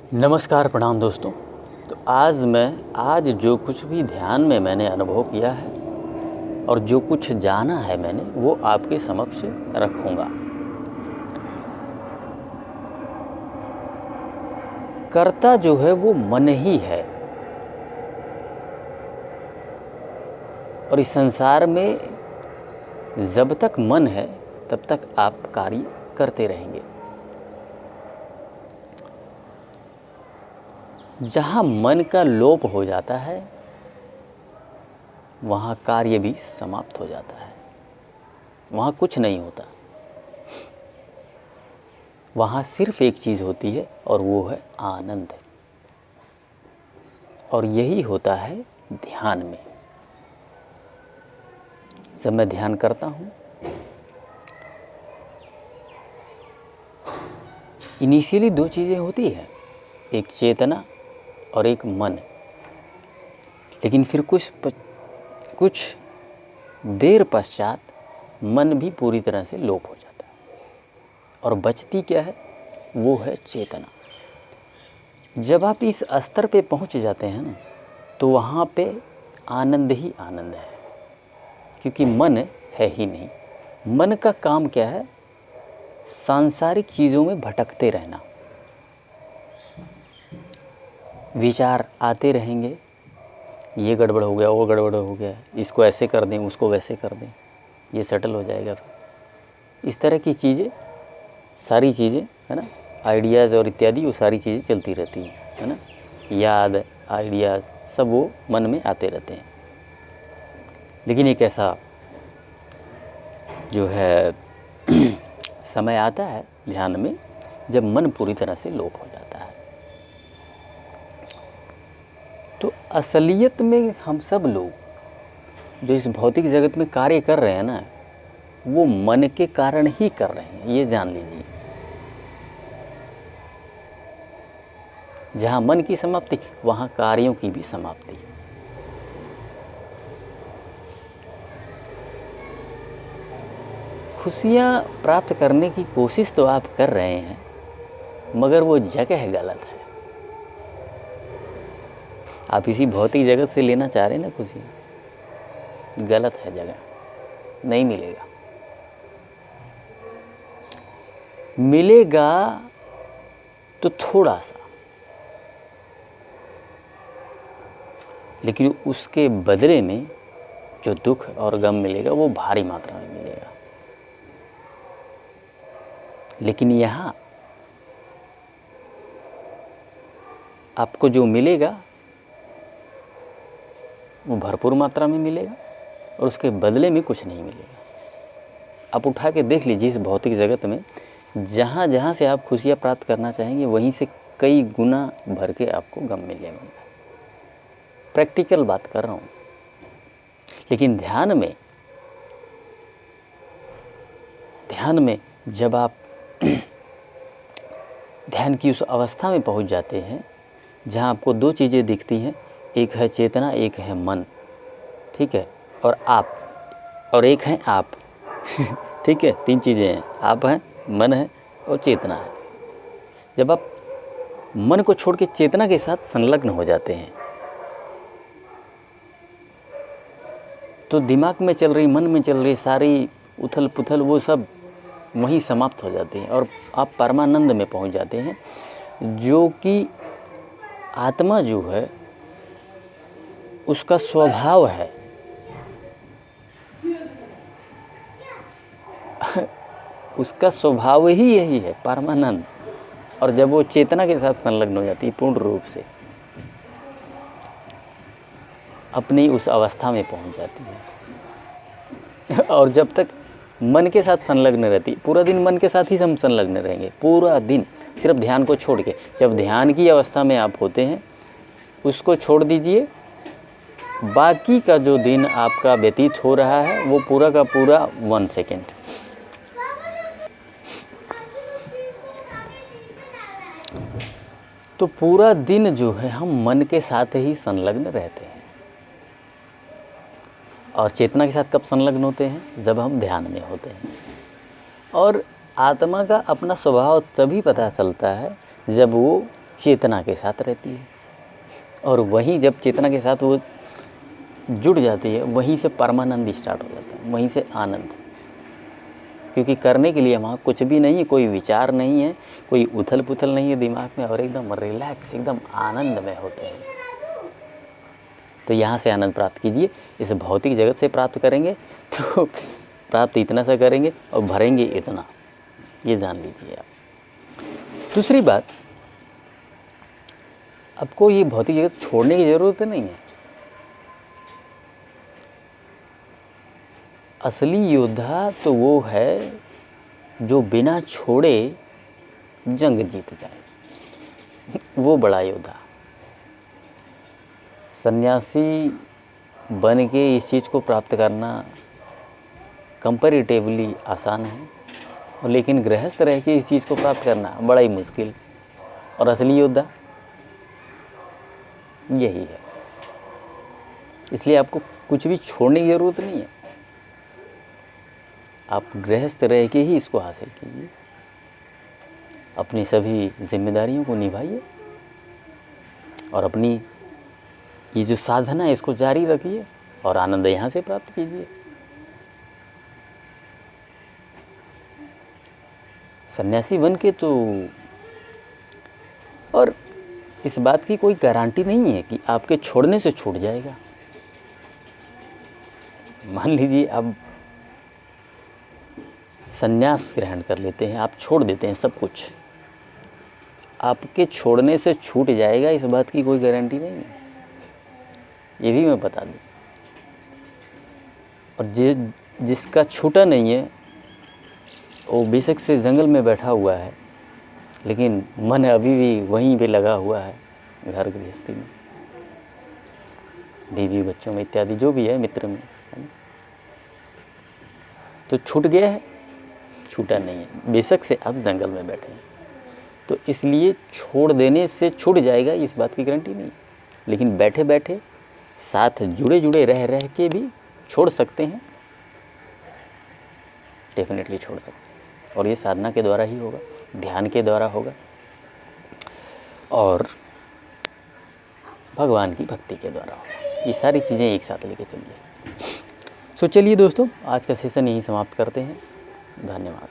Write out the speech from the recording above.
नमस्कार, प्रणाम दोस्तों। तो आज जो कुछ भी ध्यान में मैंने अनुभव किया है और जो कुछ जाना है मैंने, वो आपके समक्ष रखूँगा। कर्ता जो है वो मन ही है और इस संसार में जब तक मन है तब तक आप कार्य करते रहेंगे। जहाँ मन का लोप हो जाता है वहाँ कार्य भी समाप्त हो जाता है, वहाँ कुछ नहीं होता। वहाँ सिर्फ एक चीज़ होती है और वो है आनंद। और यही होता है ध्यान में। जब मैं ध्यान करता हूँ, इनिशियली दो चीज़ें होती है, एक चेतना और एक मन। लेकिन फिर कुछ देर पश्चात मन भी पूरी तरह से लोप हो जाता है और बचती क्या है, वो है चेतना। जब आप इस स्तर पे पहुंच जाते हैं ना, तो वहाँ पे आनंद ही आनंद है, क्योंकि मन है ही नहीं। मन का काम क्या है, सांसारिक चीज़ों में भटकते रहना। विचार आते रहेंगे, ये गड़बड़ हो गया, वो गड़बड़ हो गया, इसको ऐसे कर दें, उसको वैसे कर दें, ये सेटल हो जाएगा। फिर इस तरह की चीज़ें, सारी चीज़ें, है ना, आइडियाज़ और इत्यादि, वो सारी चीज़ें चलती रहती हैं, है ना। याद, आइडियाज़ सब वो मन में आते रहते हैं। लेकिन एक ऐसा जो है समय आता है ध्यान में जब मन पूरी तरह से लोप हो जाता है। तो असलियत में हम सब लोग जो इस भौतिक जगत में कार्य कर रहे हैं ना, वो मन के कारण ही कर रहे हैं, ये जान लीजिए। जहाँ मन की समाप्ति, वहाँ कार्यों की भी समाप्ति। खुशियाँ प्राप्त करने की कोशिश तो आप कर रहे हैं, मगर वो जगह गलत है। आप इसी भौतिक जगत से लेना चाह रहे हैं ना खुशियाँ, गलत है जगह, नहीं मिलेगा। मिलेगा तो थोड़ा सा, लेकिन उसके बदले में जो दुख और गम मिलेगा वो भारी मात्रा में मिलेगा। लेकिन यहाँ आपको जो मिलेगा वो भरपूर मात्रा में मिलेगा और उसके बदले में कुछ नहीं मिलेगा। आप उठा के देख लीजिए इस भौतिक जगत में, जहाँ जहाँ से आप खुशियाँ प्राप्त करना चाहेंगे, वहीं से कई गुना भर के आपको गम मिलेगा। प्रैक्टिकल बात कर रहा हूँ। लेकिन ध्यान में जब आप ध्यान की उस अवस्था में पहुँच जाते हैं जहाँ आपको दो चीज़ें दिखती हैं, एक है चेतना, एक है मन, ठीक है, और आप, और एक है आप ठीक है, तीन चीज़ें हैं, आप हैं, मन है और चेतना है। जब आप मन को छोड़ के चेतना के साथ संलग्न हो जाते हैं, तो दिमाग में चल रही, मन में चल रही सारी उथल पुथल, वो सब वहीं समाप्त हो जाती है और आप परमानंद में पहुंच जाते हैं, जो कि आत्मा जो है उसका स्वभाव है। उसका स्वभाव ही यही है, परमानंद। और जब वो चेतना के साथ संलग्न हो जाती है, पूर्ण रूप से अपनी उस अवस्था में पहुंच जाती है और जब तक मन के साथ संलग्न रहती, पूरा दिन मन के साथ ही हम संलग्न रहेंगे, पूरा दिन सिर्फ ध्यान को छोड़ के। जब ध्यान की अवस्था में आप होते हैं, उसको छोड़ दीजिए, बाकी का जो दिन आपका व्यतीत हो रहा है वो पूरा का पूरा 1 सेकेंड। तो पूरा दिन जो है हम मन के साथ ही संलग्न रहते हैं। और चेतना के साथ कब संलग्न होते हैं? जब हम ध्यान में होते हैं। और आत्मा का अपना स्वभाव तभी पता चलता है जब वो चेतना के साथ रहती है, और वहीं जब चेतना के साथ वो जुड़ जाती है, वहीं से परमानंद स्टार्ट हो जाता है, वहीं से आनंद। क्योंकि करने के लिए वहाँ कुछ भी नहीं है, कोई विचार नहीं है, कोई उथल पुथल नहीं है दिमाग में, और एकदम रिलैक्स, एकदम आनंद में होते हैं। तो यहाँ से आनंद प्राप्त कीजिए। इस भौतिक जगत से प्राप्त करेंगे तो प्राप्त इतना सा करेंगे और भरेंगे इतना, ये जान लीजिए आप। दूसरी बात, आपको ये भौतिक जगत छोड़ने की ज़रूरत नहीं है। असली योद्धा तो वो है जो बिना छोड़े जंग जीत जाए, वो बड़ा योद्धा। सन्यासी बन के इस चीज़ को प्राप्त करना कंपैरेटिवली आसान है, और लेकिन गृहस्थ रह के इस चीज़ को प्राप्त करना बड़ा ही मुश्किल। और असली योद्धा यही है। इसलिए आपको कुछ भी छोड़ने की ज़रूरत नहीं है, आप गृहस्थ रह के ही इसको हासिल कीजिए। अपनी सभी जिम्मेदारियों को निभाइए और अपनी ये जो साधना है इसको जारी रखिए, और आनंद यहाँ से प्राप्त कीजिए। सन्यासी बन के तो, और इस बात की कोई गारंटी नहीं है कि आपके छोड़ने से छूट जाएगा। मान लीजिए आप संन्यास ग्रहण कर लेते हैं, आप छोड़ देते हैं सब कुछ, आपके छोड़ने से छूट जाएगा, इस बात की कोई गारंटी नहीं है, ये भी मैं बता दूं। और जिसका छूटा नहीं है वो बेशक से जंगल में बैठा हुआ है, लेकिन मन अभी भी वहीं पे लगा हुआ है, घर गृहस्थी में, बीवी बच्चों में इत्यादि जो भी है, मित्र में, है ना? तो छूट गया है, छूटा नहीं है, बेशक से आप जंगल में बैठे हैं। तो इसलिए छोड़ देने से छूट जाएगा इस बात की गारंटी नहीं, लेकिन बैठे बैठे साथ जुड़े जुड़े रह रह के भी छोड़ सकते हैं, डेफिनेटली छोड़ सकते हैं। और ये साधना के द्वारा ही होगा, ध्यान के द्वारा होगा, और भगवान की भक्ति के द्वारा होगा। ये सारी चीज़ें एक साथ लेके चलिए। सो चलिए दोस्तों, आज का सेशन यहीं समाप्त करते हैं। धन्यवाद।